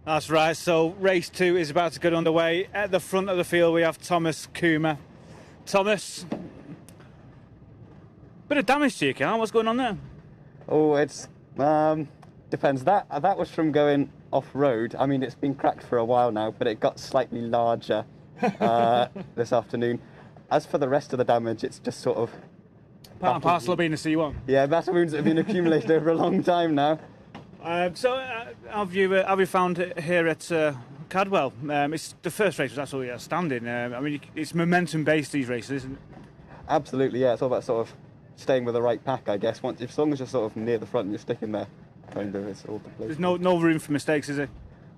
That's right, so race 2 is about to get underway. At the front of the field we have Thomas Kuma. Thomas, bit of damage to your car, what's going on there? Oh, it's depends. That was from going off-road. I mean, it's been cracked for a while now, but it got slightly larger this afternoon. As for the rest of the damage, it's just sort of... Part and parcel of being a C1. Yeah, battle wounds that have been accumulated over a long time now. Have you found it here at Cadwell? It's the first race was absolutely outstanding. I mean, it's momentum based, these races, isn't it? Absolutely, yeah. It's all about sort of staying with the right pack, I guess. As long as you're sort of near the front and you're sticking there, kind of, it's all to play. There's no room for mistakes, is there?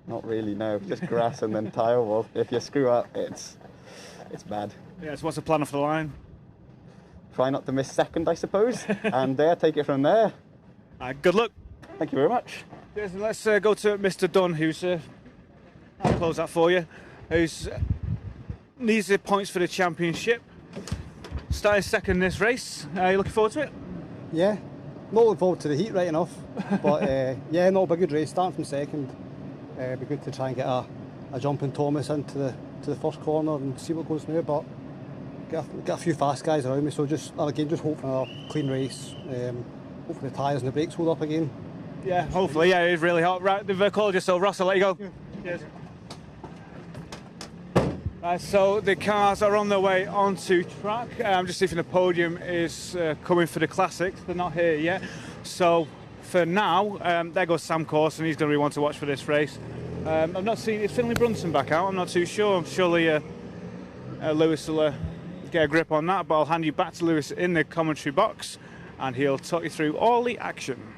Not really, no. Just grass and then tyre wall. If you screw up, it's bad. Yeah. So what's the plan for the line? Try not to miss second, I suppose, and take it from there. Good luck. Thank you very much. Yes, and let's go to Mr. Dunn, who's I'll close that for you. Who's needs the points for the championship. Starting second in this race. You looking forward to it? Yeah, not looking forward to the heat right enough, but yeah, no, it'll be a good race. Starting from second, it'd be good to try and get a jumping Thomas into the first corner and see what goes from there. But get a few fast guys around me, so just hope for another clean race. Hopefully the tyres and the brakes hold up again. Yeah, hopefully. Yeah, it's really hot. Right, they've called you, so Ross, I'll let you go. Yeah. Cheers. Right, so the cars are on their way onto track. I'm just seeing if the podium is coming for the classics. They're not here yet. So for now, there goes Sam Corson. He's going to be one to watch for this race. I've not seen, is Finlay Brunson back out? I'm not too sure. Surely Lewis will get a grip on that, but I'll hand you back to Lewis in the commentary box and he'll talk you through all the action.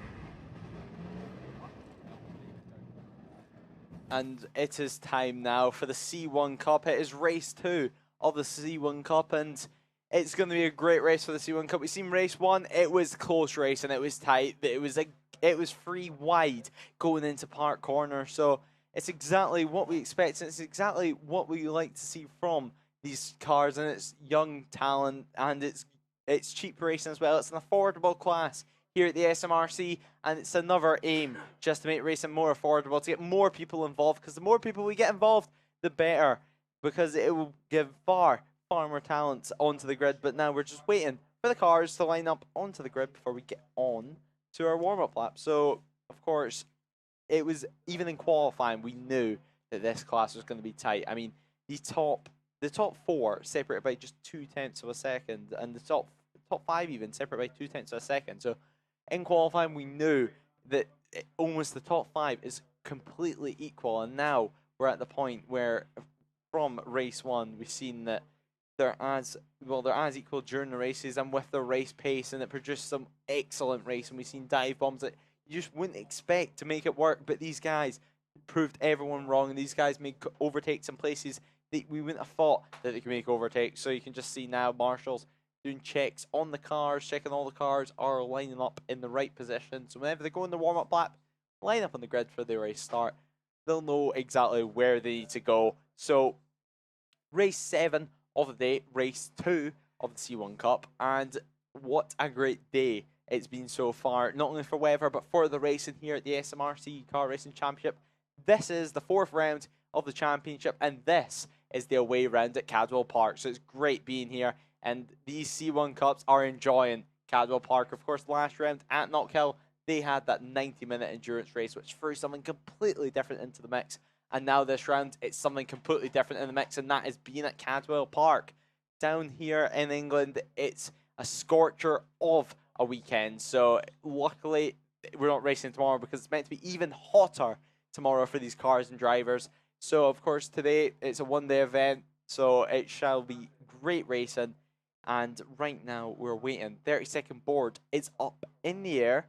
And it is time now for the C1 Cup. It is race 2 of the C1 Cup, and it's going to be a great race for the C1 Cup. We've seen race 1, it was a close race and it was tight. It was 3 wide going into Park Corner, so it's exactly what we expect, and it's exactly what we like to see from these cars, and it's young talent, and it's cheap racing as well. It's an affordable class here at the SMRC, and it's another aim just to make racing more affordable, to get more people involved, because the more people we get involved, the better, because it will give far more talent onto the grid. But now we're just waiting for the cars to line up onto the grid before we get on to our warm-up lap. So, of course, it was, even in qualifying, we knew that this class was going to be tight. I mean, the top 4 separated by just 0.2 of a second, and the top 5 even separated by 0.2 of a second. So in qualifying, we knew that almost the top 5 is completely equal, and now we're at the point where, from race 1, we've seen that they're as equal during the races and with the race pace, and it produced some excellent racing. We've seen dive bombs that you just wouldn't expect to make it work, but these guys proved everyone wrong, and these guys made overtakes in places that we wouldn't have thought that they could make overtakes. So you can just see now marshals doing checks on the cars, checking all the cars are lining up in the right position. So whenever they go in the warm-up lap, line up on the grid for the race start, they'll know exactly where they need to go. So race 7 of the day, race 2 of the C1 Cup, and what a great day it's been so far, not only for weather, but for the racing here at the SMRC Car Racing Championship. This is the 4th round of the championship, and this is the away round at Cadwell Park. So it's great being here, and these C1 Cups are enjoying Cadwell Park. Of course, last round at Knockhill, they had that 90-minute endurance race, which threw something completely different into the mix. And now this round, it's something completely different in the mix, and that is being at Cadwell Park. Down here in England, it's a scorcher of a weekend. So luckily, we're not racing tomorrow because it's meant to be even hotter tomorrow for these cars and drivers. So, of course, today it's a one-day event, so it shall be great racing. And right now we're waiting. 30-second board is up in the air,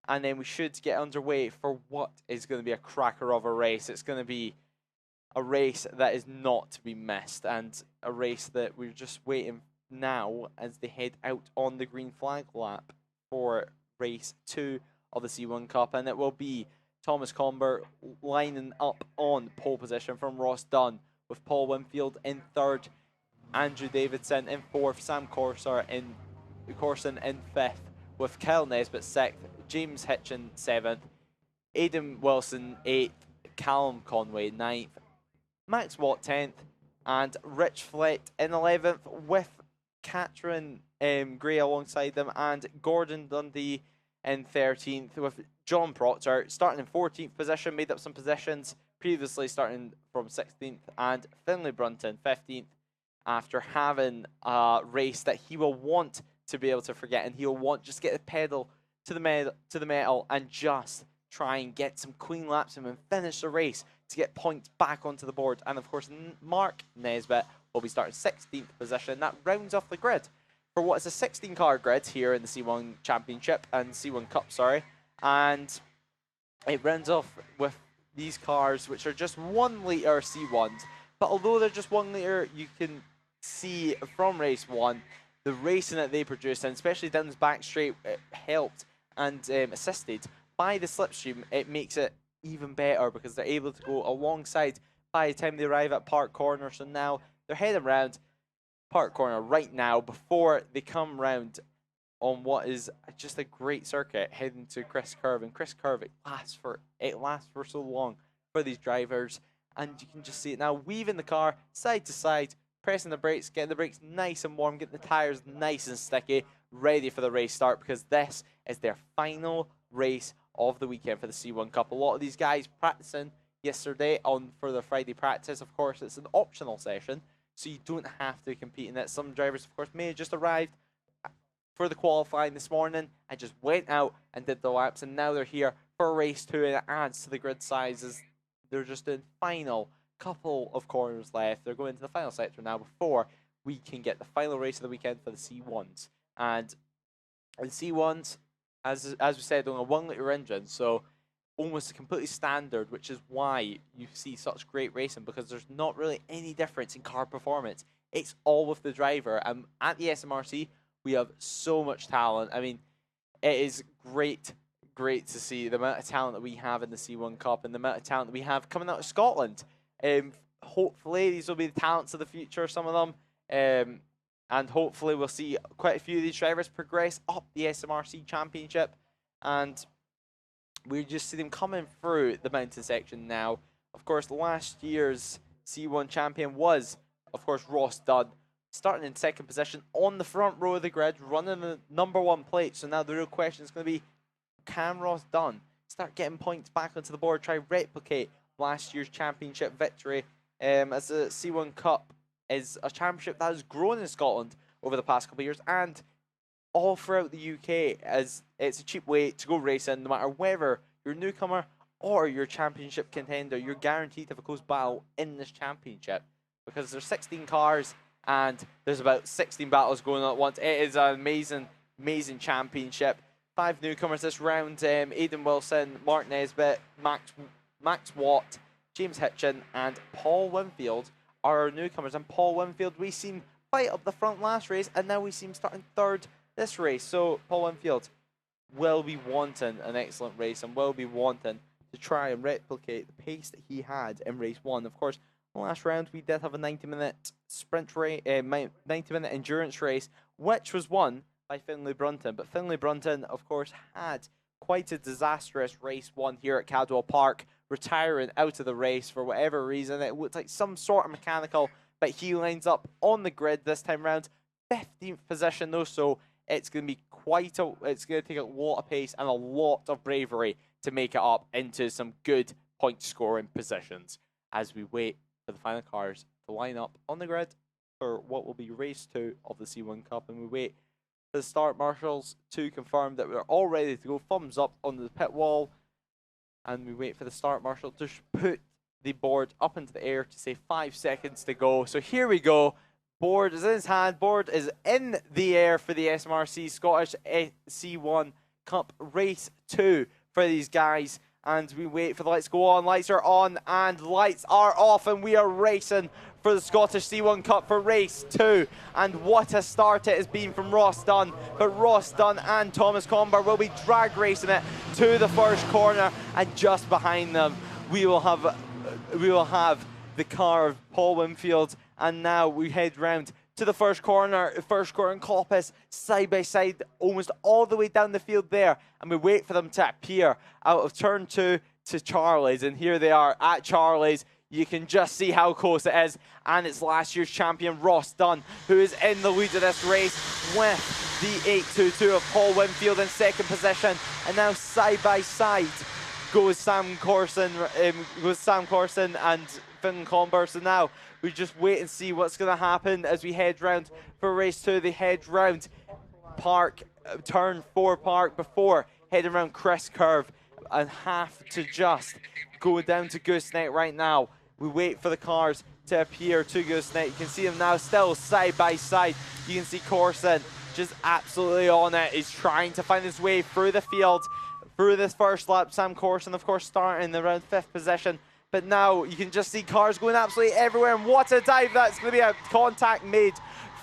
and then we should get underway for what is going to be a cracker of a race. It's going to be a race that is not to be missed, and a race that we're just waiting now as they head out on the green flag lap for race 2 of the C1 Cup, and it will be Thomas Comber lining up on pole position from Ross Dunn, with Paul Winfield in 3rd, Andrew Davidson in 4th, Sam Corson in 5th, with Kyle Nesbitt 6th, James Hitchin 7th, Aidan Wilson 8th, Callum Conway 9th, Max Watt 10th, and Rich Flett in 11th, with Catherine Gray alongside them, and Gordon Dundee in 13th, with John Proctor starting in 14th position, made up some positions previously starting from 16th, and Finlay Brunton 15th, after having a race that he will want to be able to forget, and he'll want just get the pedal to the metal and just try and get some clean laps and finish the race to get points back onto the board. And of course, Mark Nesbitt will be starting 16th position. That rounds off the grid for what is a 16-car grid here in the C1 Championship and C1 Cup, sorry. And it rounds off with these cars, which are just 1 litre C1s. But although they're just 1 litre, you can see from race 1 the racing that they produced, and especially down this back straight, helped and assisted by the slipstream. It makes it even better because they're able to go alongside by the time they arrive at Park Corner. So now they're heading around Park Corner right now before they come round on what is just a great circuit heading to Chris Curve. And Chris Curve, it lasts for so long for these drivers, and you can just see it now, weaving the car side to side, pressing the brakes, getting the brakes nice and warm, getting the tires nice and sticky, ready for the race start, because this is their final race of the weekend for the C1 Cup. A lot of these guys practicing yesterday for the Friday practice. Of course, it's an optional session, so you don't have to compete in it. Some drivers, of course, may have just arrived for the qualifying this morning and just went out and did the laps, and now they're here for race 2, and it adds to the grid sizes. They're just in final couple of corners left. They're going to the final sector now before we can get the final race of the weekend for the C1s. And the C1s, as we said, on a 1 litre engine, so almost completely standard, which is why you see such great racing, because there's not really any difference in car performance. It's all with the driver. And at the SMRC, we have so much talent. I mean, it is great to see the amount of talent that we have in the C1 Cup and the amount of talent that we have coming out of Scotland. Hopefully these will be the talents of the future, some of them, and hopefully we'll see quite a few of these drivers progress up the SMRC Championship, and we just see them coming through the mountain section now. Of course, last year's C1 champion was, of course, Ross Dunn, starting in 2nd position on the front row of the grid, running the #1 plate. So now the real question is going to be, can Ross Dunn start getting points back onto the board, try replicate last year's championship victory, as the C1 Cup is a championship that has grown in Scotland over the past couple of years and all throughout the UK, as it's a cheap way to go racing. No matter whether you're a newcomer or you're a championship contender, you're guaranteed to have a close battle in this championship, because there's 16 cars and there's about 16 battles going on at once. It is an amazing championship. 5 newcomers this round: Aidan Wilson, Mark Nesbitt, Max Watt, James Hitchin, and Paul Winfield are our newcomers. And Paul Winfield, we seen fight up the front last race, and now we see him starting 3rd this race. So Paul Winfield will be wanting an excellent race and will be wanting to try and replicate the pace that he had in race 1. Of course, last round we did have a 90-minute sprint race, 90-minute endurance race, which was won by Finlay Brunton. But Finlay Brunton, of course, had quite a disastrous race 1 here at Cadwell Park, retiring out of the race for whatever reason. It looked like some sort of mechanical, but he lines up on the grid this time round, 15th position though, so it's going to be it's going to take a lot of pace and a lot of bravery to make it up into some good point scoring positions as we wait for the final cars to line up on the grid for what will be race 2 of the C1 Cup, and we wait for the start marshals to confirm that we're all ready to go. Thumbs up on the pit wall, and we wait for the start marshal to put the board up into the air to say 5 seconds to go. So here we go. Board is in his hand. Board is in the air for the SMRC Scottish C1 Cup Race 2 for these guys. And we wait for the lights to go on. Lights are on and lights are off, and we are racing for the Scottish C1 Cup for race 2. And what a start it has been from Ross Dunn. But Ross Dunn and Thomas Comber will be drag racing it to the first corner, and just behind them we will have the car of Paul Winfield. And now we head round to the first corner and Coppice side by side almost all the way down the field there, and we wait for them to appear out of turn 2 to Charlie's, and here they are at Charlie's. You can just see how close it is, and it's last year's champion Ross Dunn who is in the lead of this race with the 822 of Paul Winfield in second position. And now side by side goes Sam Corson and Finn Comber. So now we just wait and see what's going to happen as we head round for race 2. They head round turn 4 park before heading around Chris Curve and have to just go down to Gooseneck right now. We wait for the cars to appear to Gooseneck. You can see them now still side by side. You can see Corson just absolutely on it. He's trying to find his way through the field through this first lap. Sam Corson, of course, starting around 5th position. But now you can just see cars going absolutely everywhere. And what a dive. That's going to be a contact made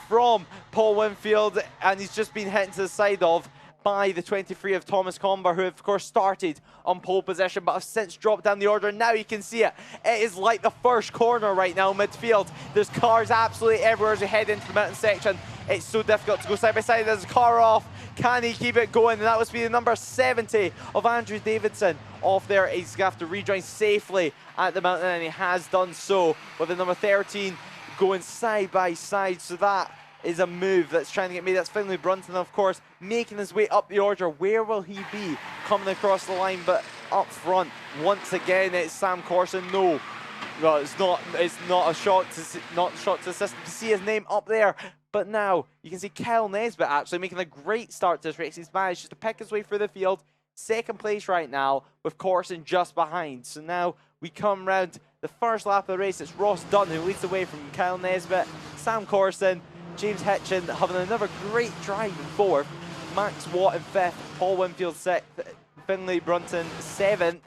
from Paul Winfield. And he's just been hit to the side of by the 23 of Thomas Comber, who of course started on pole position but have since dropped down the order. Now you can see it. It is like the first corner right now, midfield. There's cars absolutely everywhere as we head into the mountain section. It's so difficult to go side by side. There's a car off. Can he keep it going? And that was the number 70 of Andrew Davidson off there. He's going to have to rejoin safely at the mountain, and he has done so with the number 13 going side by side. So that is a move that's trying to get made. That's Finlay Brunton, of course, making his way up the order. Where will he be coming across the line? But up front, once again, it's Sam Corson. No, it's not a shock to the system to see his name up there. But now you can see Kyle Nesbitt actually making a great start to this race. He's managed just to pick his way through the field. Second place right now with Corson just behind. So now we come round the first lap of the race. It's Ross Dunn who leads the way from Kyle Nesbitt, Sam Corson, James Hitchin having another great drive in 4th, Max Watt in 5th, Paul Winfield 6th, Finlay Brunton 7th,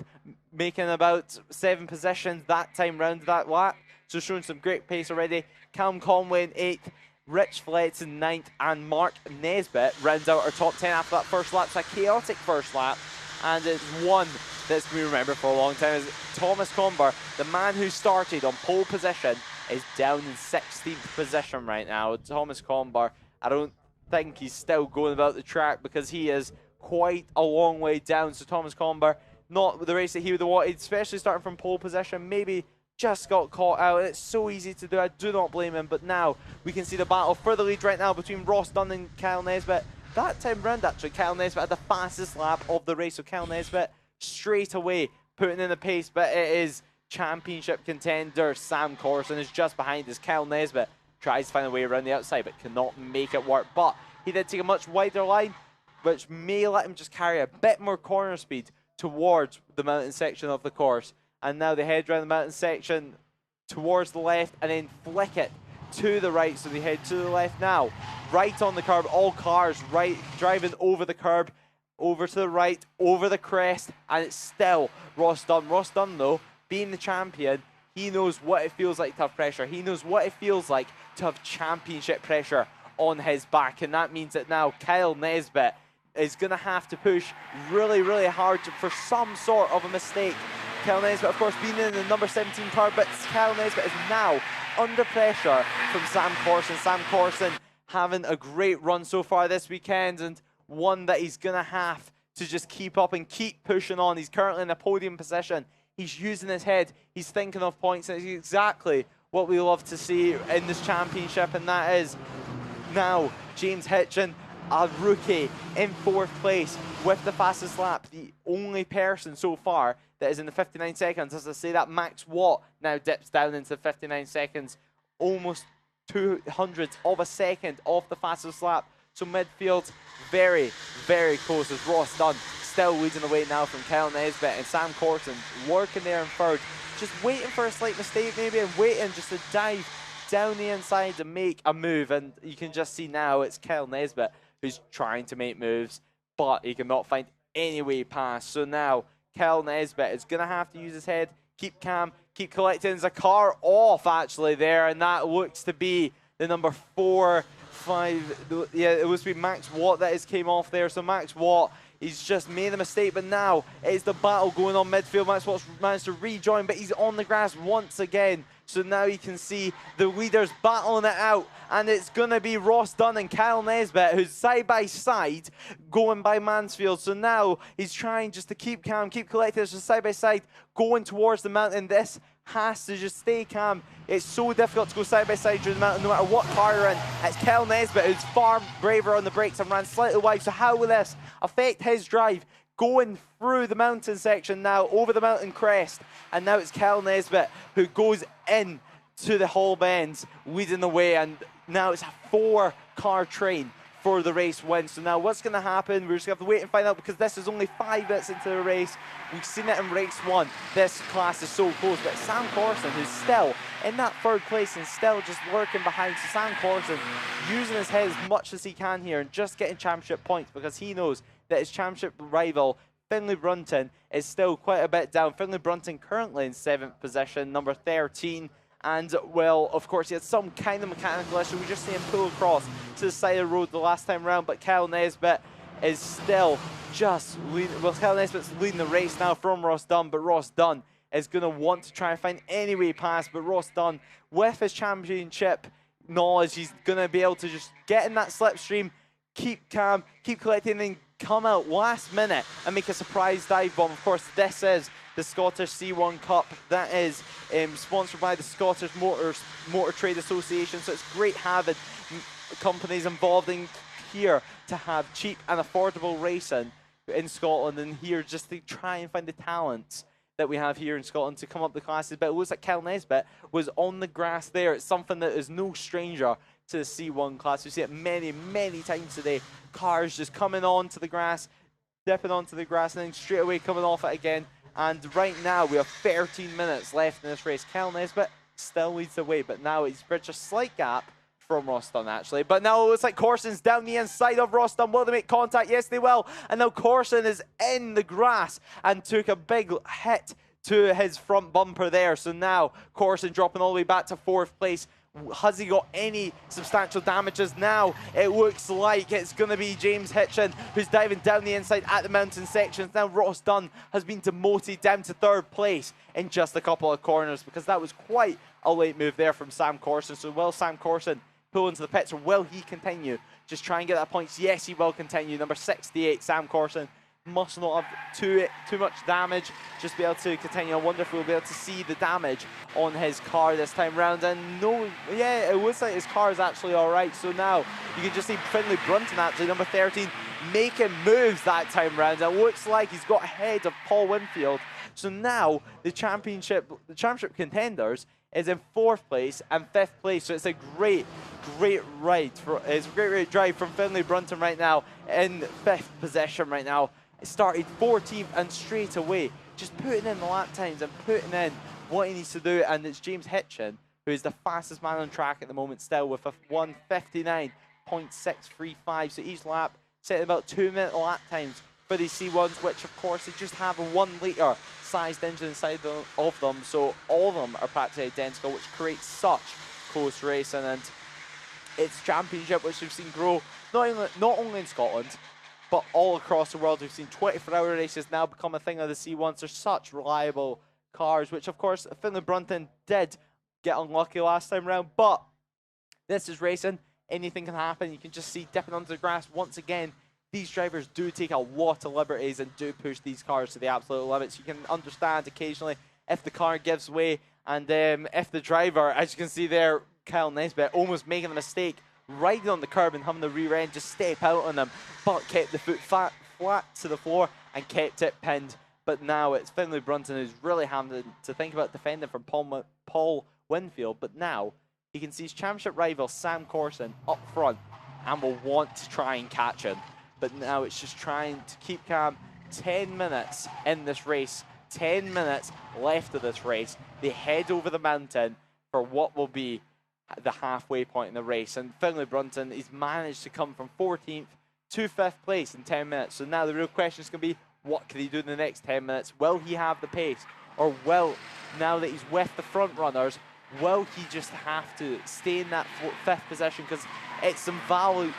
making about 7 positions that time round that lap. So showing some great pace already. Callum Conway in 8th, Rich Fletz in 9th, and Mark Nesbitt rounds out our top 10 after that first lap. It's a chaotic first lap, and it's one that's going to be remembered for a long time. As Thomas Comber, the man who started on pole position, is down in 16th position right now. Thomas Comber, I don't think he's still going about the track because he is quite a long way down. So Thomas Comber, not the race that he would have wanted, especially starting from pole position, maybe just got caught out. It's so easy to do. I do not blame him. But now we can see the battle for the lead right now between Ross Dunn and Kyle Nesbitt. That time round, actually, Kyle Nesbitt had the fastest lap of the race. So Kyle Nesbitt straight away putting in the pace, but it is championship contender Sam Corson is just behind as Kyle Nesbitt tries to find a way around the outside but cannot make it work. But he did take a much wider line, which may let him just carry a bit more corner speed towards the mountain section of the course. And now they head around the mountain section towards the left and then flick it to the right. So they head to the left now, right on the curb, all cars right driving over the curb, over to the right, over the crest, and it's still Ross Dunn. Ross Dunn, though, being the champion, he knows what it feels like to have pressure. He knows what it feels like to have championship pressure on his back, and that means that now Kyle Nesbitt is going to have to push really, really hard for some sort of a mistake. Kyle Nesbitt, of course, being in the number 17 car, but Kyle Nesbitt is now under pressure from Sam Corson. Sam Corson having a great run so far this weekend, and one that he's going to have to just keep up and keep pushing on. He's currently in a podium position. He's using his head. He's thinking of points, and it's exactly what we love to see in this championship, and that is now James Hitchin, a rookie, in 4th place with the fastest lap. The only person so far that is in the 59 seconds. As I say that, Max Watt now dips down into 59 seconds, almost 200 of a second off the fastest lap. So midfield, very, very close as Ross Dunn still leading the way now from Kyle Nesbitt, and Sam Corson working there in 3rd, just waiting for a slight mistake maybe and waiting just to dive down the inside to make a move, and you can just see now it's Kyle Nesbitt who's trying to make moves, but he cannot find any way past. So now Kyle Nesbitt is going to have to use his head, keep calm, keep collecting. There's a car off actually there, and that looks to be the number 4, 5. Yeah, it was be Max Watt that has came off there. So Max Watt, he's just made a mistake, but now it's the battle going on midfield. Max Watt's managed to rejoin, but he's on the grass once again. So now you can see the leaders battling it out, and it's going to be Ross Dunn and Kyle Nesbitt, who's side by side going by Mansfield. So now he's trying just to keep calm, keep collected, just side by side going towards the mountain. This has to just stay calm. It's so difficult to go side by side through the mountain no matter what car you're in. It's Kyle Nesbitt who's far braver on the brakes and ran slightly wide. So how will this affect his drive? Going through the mountain section now, over the mountain crest, and now it's Kyle Nesbitt who goes in to the Hall Bends, leading the way, and now it's a 4-car train for the race win. So now what's going to happen? We're just going to have to wait and find out, because this is only 5 minutes into the race. We've seen it in race 1. This class is so close, but Sam Corson, who's still in that 3rd place and still just lurking behind. So Sam Corson using his head as much as he can here and just getting championship points, because he knows that his championship rival Finlay Brunton is still quite a bit down. Finlay Brunton currently in 7th position, number 13. And, well, of course, he had some kind of mechanical issue. We just see him pull across to the side of the road the last time around. But Kyle Nesbitt is still just leading. Well, Kyle Nesbitt's leading the race now from Ross Dunn. But Ross Dunn is going to want to try and find any way past. But Ross Dunn, with his championship knowledge, he's going to be able to just get in that slipstream, keep calm, keep collecting, and come out last minute and make a surprise dive bomb. Of course, this is the Scottish C1 Cup that is sponsored by the Scottish Motor Trade Association. So it's great having companies involved in here to have cheap and affordable racing in Scotland, and here just to try and find the talents that we have here in Scotland to come up the classes. But it looks like Kyle Nesbitt was on the grass there. It's something that is no stranger to the C1 class. We see it many, many times today. Cars just coming onto the grass, dipping onto the grass, and then straight away coming off it again. And right now we have 13 minutes left in this race. Kyle Nesbitt still leads the way, but now he's bridged a slight gap from Ross Dunn actually. But now it looks like Corson's down the inside of Ross Dunn. Will they make contact? Yes, they will. And now Corson is in the grass and took a big hit to his front bumper there. So now Corson dropping all the way back to 4th place. Has he got any substantial damages now? It looks like it's going to be James Hitchin who's diving down the inside at the mountain sections. Now Ross Dunn has been demoted down to 3rd place in just a couple of corners, because that was quite a late move there from Sam Corson. So will Sam Corson pull into the pits, or will he continue? Just try and get that points. Yes, he will continue. Number 68, Sam Corson, must not have too much damage, just be able to continue. I wonder if we'll be able to see the damage on his car this time round. And no, yeah, it looks like his car is actually all right. So now you can just see Finlay Brunton, actually number 13, making moves that time round. It looks like he's got ahead of Paul Winfield. So now the championship contenders is in 4th place and 5th place. So it's a great ride. It's a great drive from Finlay Brunton right now in 5th position right now. It started 14th and straight away just putting in the lap times and putting in what he needs to do. And it's James Hitchin who is the fastest man on track at the moment still with a 1:59.635. So each lap setting about 2-minute lap times for these C1s, which of course they just have a 1-litre sized engine inside of them. So all of them are practically identical, which creates such close racing. And it's championship which we've seen grow not only in Scotland, but all across the world. We've seen 24-hour races now become a thing of the C1s. They're such reliable cars, which of course Finlay Brunton did get unlucky last time round, but this is racing. Anything can happen. You can just see dipping onto the grass once again. These drivers do take a lot of liberties and do push these cars to the absolute limits. You can understand occasionally if the car gives way, and if the driver, as you can see there, Kyle Nesbitt almost making a mistake, riding on the curb and having the rear end just step out on them, but kept the foot flat to the floor and kept it pinned. But now it's Finlay Brunton who's really having to think about defending from Paul Winfield. But now he can see his championship rival Sam Corson up front and will want to try and catch him. But now it's just trying to keep calm. 10 minutes in this race, 10 minutes left of this race. They head over the mountain for what will be the halfway point in the race. And Finlay Brunton, he's managed to come from 14th to 5th place in 10 minutes. So now the real question is going to be, what can he do in the next 10 minutes? Will he have the pace? Or will, now that he's with the front runners, will he just have to stay in that 5th position? Because it's some valid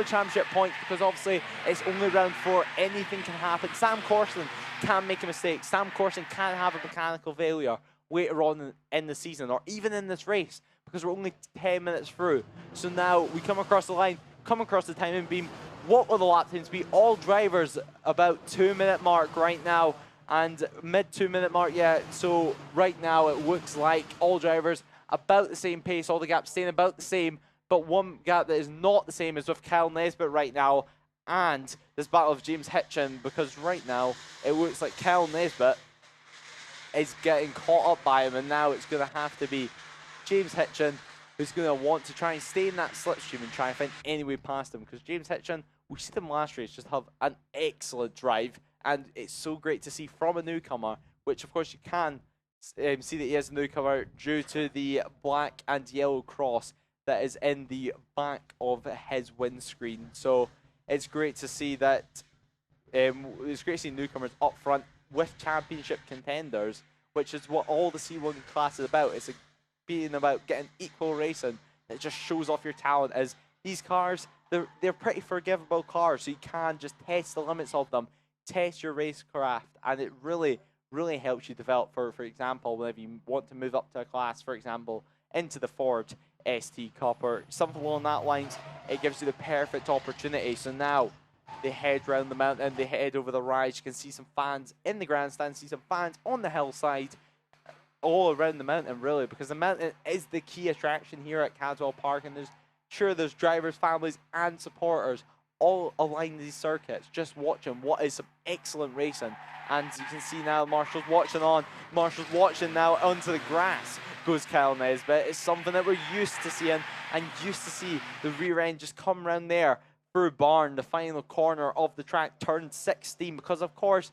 championship points, because obviously it's only round 4. Anything can happen. Sam Corson can make a mistake. Sam Corson can have a mechanical failure later on in the season, or even in this race, because we're only 10 minutes through. So now we come across the line, come across the timing beam. What will the lap times be? All drivers about 2-minute mark right now, and mid 2-minute mark, yeah. So right now it looks like all drivers about the same pace, all the gaps staying about the same, but one gap that is not the same is with Kyle Nesbitt right now, and this battle of James Hitchin, because right now it looks like Kyle Nesbitt is getting caught up by him, and now it's going to have to be James Hitchin who's going to want to try and stay in that slipstream and try and find any way past him, because James Hitchin, we see them last race just have an excellent drive, and it's so great to see from a newcomer, which of course you can see that he is a newcomer due to the black and yellow cross that is in the back of his windscreen. So it's great to see that, it's great to see newcomers up front with championship contenders, which is what all the C1 class is about. It's being about getting equal racing. It just shows off your talent, as these cars, they're pretty forgivable cars, so you can just test the limits of them, test your racecraft, and it really, really helps you develop. For example, whenever you want to move up to a class, for example, into the Ford ST Cup or something along that lines, it gives you the perfect opportunity. So now they head round the mountain, they head over the rise. You can see some fans in the grandstand, see some fans on the hillside, all around the mountain, really, because the mountain is the key attraction here at Cadwell Park, and there's drivers, families, and supporters all aligned these circuits, just watching what is some excellent racing. And you can see now Marshall's watching on. Marshall's watching now onto the grass goes Kyle Nesbitt. It's something that we're used to seeing, and used to see the rear end just come around there through Barn, the final corner of the track, turn 16, because of course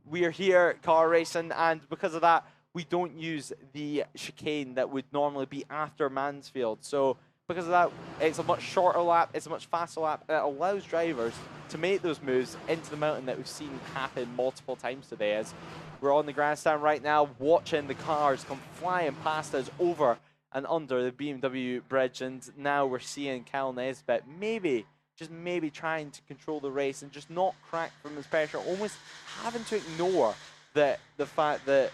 we are here at car racing, and because of that we don't use the chicane that would normally be after Mansfield. So because of that, it's a much shorter lap, it's a much faster lap, and it allows drivers to make those moves into the mountain that we've seen happen multiple times today. As we're on the grandstand right now, watching the cars come flying past us over and under the BMW bridge, and now we're seeing Kyle Nesbitt just maybe trying to control the race and just not crack from his pressure, almost having to ignore the fact that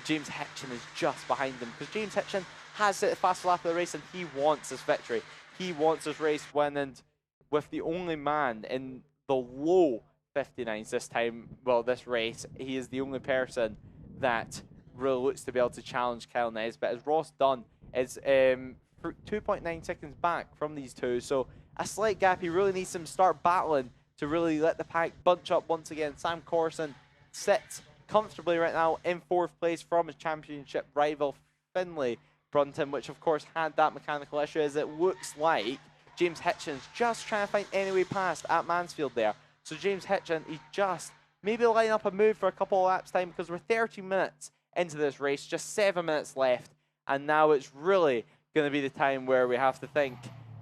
James Hitchin is just behind him, because James Hitchin has set the fast lap of the race, and he wants this victory. He wants this race win, and with the only man in the low 59s this time, well, this race, he is the only person that really looks to be able to challenge Kyle Nesbitt, as Ross Dunn is 2.9 seconds back from these two, so a slight gap. He really needs to start battling to really let the pack bunch up once again. Sam Corson sits comfortably right now in 4th place from his championship rival Finlay Brunton, which of course had that mechanical issue, as it looks like James Hitchin's just trying to find any way past at Mansfield there. So James Hitchin, he just maybe line up a move for a couple of laps time, because we're 30 minutes into this race, just 7 minutes left, and now it's really going to be the time where we have to think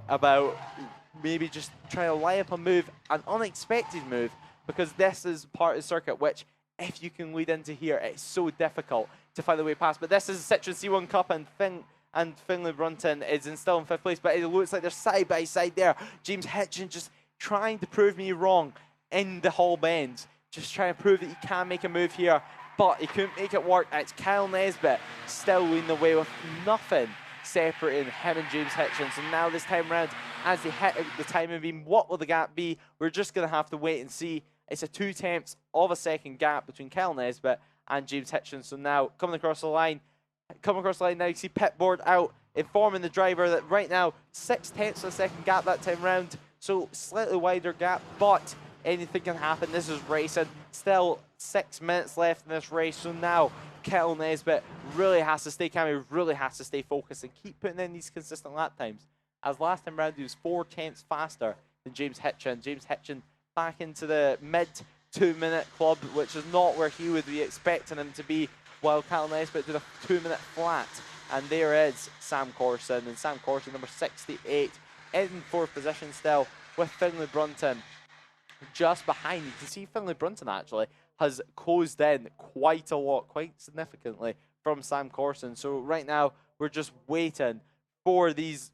about maybe just trying to line up a move, an unexpected move, because this is part of the circuit which, if you can lead into here, it's so difficult to find a way past. But this is a Citroen C1 Cup, and Finlay Brunton is still in 5th place, but it looks like they're side by side there. James Hitchin just trying to prove me wrong in the Hall Bends, just trying to prove that he can make a move here, but he couldn't make it work. It's Kyle Nesbitt still leading the way with nothing separating him and James Hitchin. So now this time around, as they hit the timing beam, what will the gap be? We're just going to have to wait and see. It's a 0.2 of a second gap between Kyle Nesbitt and James Hitchin. So now coming across the line now, you see Pitboard out, informing the driver that right now 0.6 of a second gap that time round. So slightly wider gap, but anything can happen. This is racing. Still 6 minutes left in this race. So now Kyle Nesbitt really has to stay calm. He really has to stay focused and keep putting in these consistent lap times. As last time round, he was 0.4 faster than James Hitchin. James Hitchin back into the mid 2-minute club, which is not where he would be expecting him to be, while Kyle Nesbitt did a 2-minute flat And there is Sam Corson, and Sam Corson, number 68, in 4th position still, with Finlay Brunton just behind. You can see Finlay Brunton actually has closed in quite a lot, quite significantly from Sam Corson. So right now we're just waiting for these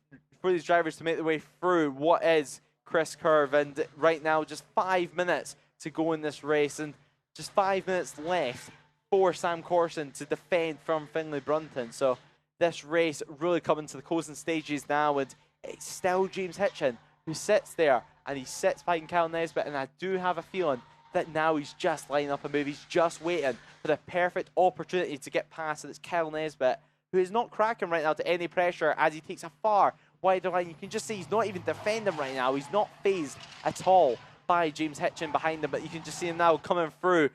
drivers to make their way through what is Chris Curve, and right now just 5 minutes to go in this race, and just 5 minutes left for Sam Corson to defend from Finlay Brunton. So this race really coming to the closing stages now, and it's still James Hitchin who sits there, and he sits behind Kyle Nesbitt, and I do have a feeling that now he's just lining up a move. He's just waiting for the perfect opportunity to get past, and it's Kyle Nesbitt who is not cracking right now to any pressure as he takes a far wider line. You can just see he's not even defending right now. He's not phased at all by James Hitchin behind him, but you can just see him now coming through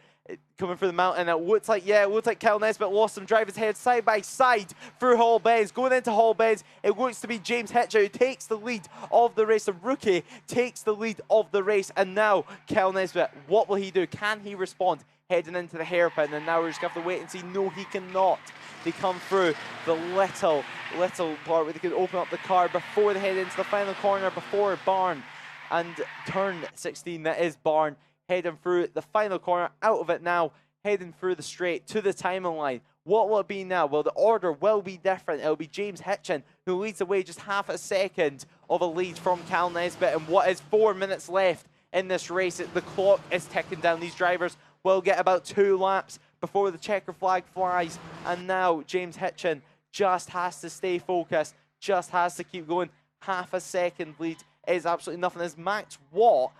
the mountain. It looks like Kyle Nesbitt lost some drivers head side by side through Hall Bends. Going into Hall Bends, it looks to be James Hitchin who takes the lead of the race. The rookie takes the lead of the race, and now Kyle Nesbitt, what will he do? Can he respond heading into the hairpin? And now we're just going to have to wait and see. No, he cannot. They come through the little part where they can open up the car before they head into the final corner before Barn. And turn 16, that is Barn, heading through the final corner, out of it now, heading through the straight to the timing line. What will it be now? Well, the order will be different. It'll be James Hitchin who leads the way, just half a second of a lead from Kyle Nesbitt. And what is 4 minutes left in this race? The clock is ticking down. These drivers will get about 2 laps before the checker flag flies. And now James Hitchin just has to stay focused, just has to keep going. Half a second lead is absolutely nothing, as Max Watt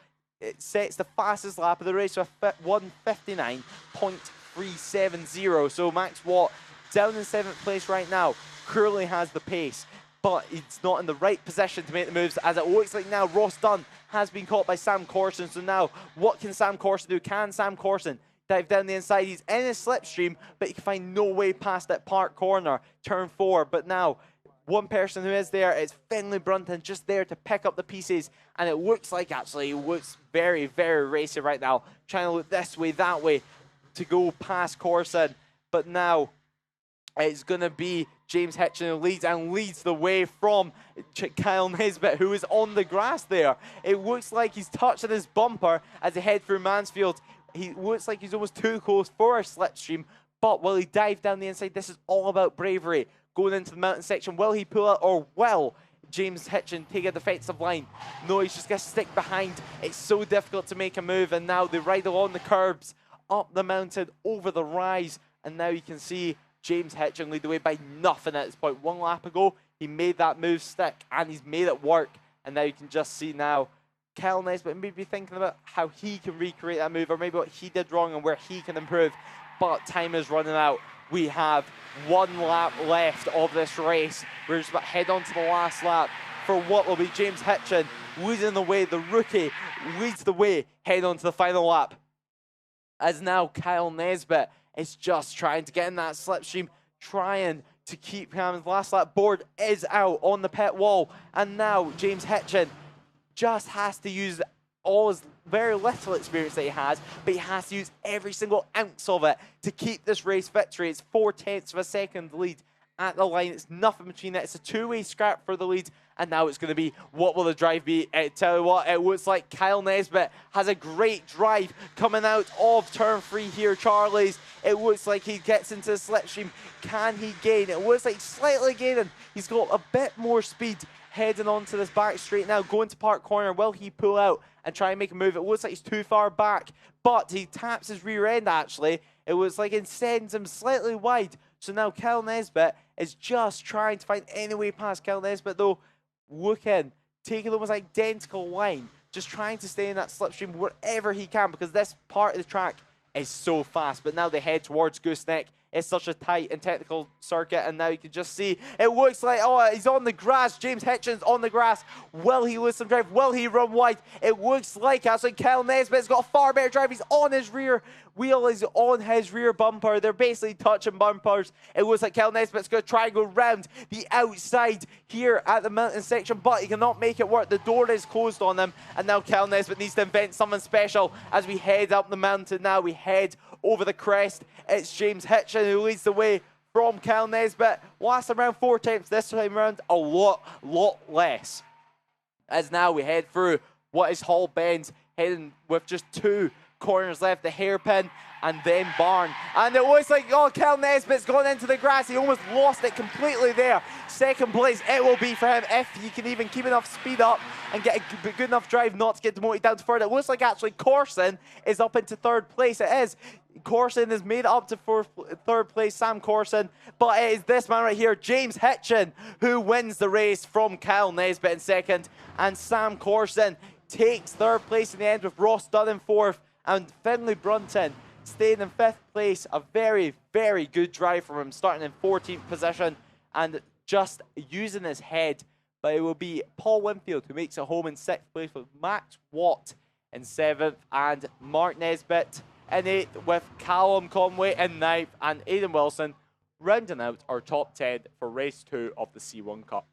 sets the fastest lap of the race with 1:59.370. So Max Watt down in 7th place right now, clearly has the pace, but he's not in the right position to make the moves, as it looks like now Ross Dunn has been caught by Sam Corson. So now what can Sam Corson do? Can Sam Corson dive down the inside? He's in his slipstream, but he can find no way past that park corner, turn 4. But now one person who is there is Finlay Brunton, just there to pick up the pieces. And it looks like, actually, it looks very, very racy right now, trying to look this way, that way, to go past Corson. But now it's going to be James Hitchin who leads the way from Kyle Nesbitt, who is on the grass there. It looks like he's touching his bumper as they head through Mansfield. He looks like he's almost too close for a slipstream, but will he dive down the inside? This is all about bravery. Going into the mountain section, will he pull out, or will James Hitchin take a defensive line? No, he's just going to stick behind. It's so difficult to make a move, and now they ride along the curbs, up the mountain, over the rise, and now you can see James Hitchin lead the way by nothing at this point. 1 lap ago, he made that move stick, and he's made it work, and now you can just see now Kyle Nesbitt maybe thinking about how he can recreate that move, or maybe what he did wrong and where he can improve, but time is running out. We have 1 lap left of this race. We're just about to head on to the last lap for what will be James Hitchin leading the way. The rookie leads the way, head on to the final lap. As now Kyle Nesbitt is just trying to get in that slipstream, trying to keep him. The last lap board is out on the pit wall. And now James Hitchin just has to use all his very little experience that he has, but he has to use every single ounce of it to keep this race victory. It's 0.4 of a second lead at the line. It's nothing between it. It's a 2-way scrap for the lead, and now it's going to be, what will the drive be? I tell you what, it looks like Kyle Nesbitt has a great drive coming out of turn 3 here, Charlie's. It looks like he gets into the slipstream. Can he gain? It looks like slightly gaining. He's got a bit more speed heading onto this back straight now, going to park corner. Will he pull out and try and make a move? It looks like he's too far back, but he taps his rear end, actually. It looks like it sends him slightly wide. So now Kyle Nesbitt is just trying to find any way past. Kyle Nesbitt, though, looking, taking almost identical line, just trying to stay in that slipstream wherever he can, because this part of the track is so fast. But now they head towards Gooseneck. It's such a tight and technical circuit, and now you can just see it looks like, oh, he's on the grass. James Hitchin's on the grass. Will he lose some drive? Will he run wide? It looks like actually Kyle Nesbitt's got a far better drive. He's on his rear wheel, is on his rear bumper. They're basically touching bumpers. It looks like Kyle Nesbitt's going to try and go round the outside here at the mountain section, but he cannot make it work. The door is closed on him, and now Kyle Nesbitt needs to invent something special as we head up the mountain now. We head over the crest. It's James Hitchin who leads the way from Kyle Nesbitt. Last time around 4 times, this time around a lot less. As now we head through what is Hall Bend, heading with just 2 corners left, the hairpin and then barn. And it looks like, oh, Kyle Nesbitt's gone into the grass. He almost lost it completely there. Second place, it will be for him if he can even keep enough speed up and get a good enough drive not to get demoted down to third. It looks like actually Corson is up into 3rd place. It is. Corson is made up to 3rd place, Sam Corson. But it is this man right here, James Hitchin, who wins the race from Kyle Nesbitt in 2nd. And Sam Corson takes 3rd place in the end with Ross Dunn in 4th. And Finlay Brunton staying in 5th place. A very, very good drive from him, starting in 14th position and just using his head. But it will be Paul Winfield who makes it home in 6th place with Max Watt in 7th and Mark Nesbitt in 8th with Callum Conway in 9th and Aidan Wilson rounding out our top 10 for race 2 of the C1 Cup.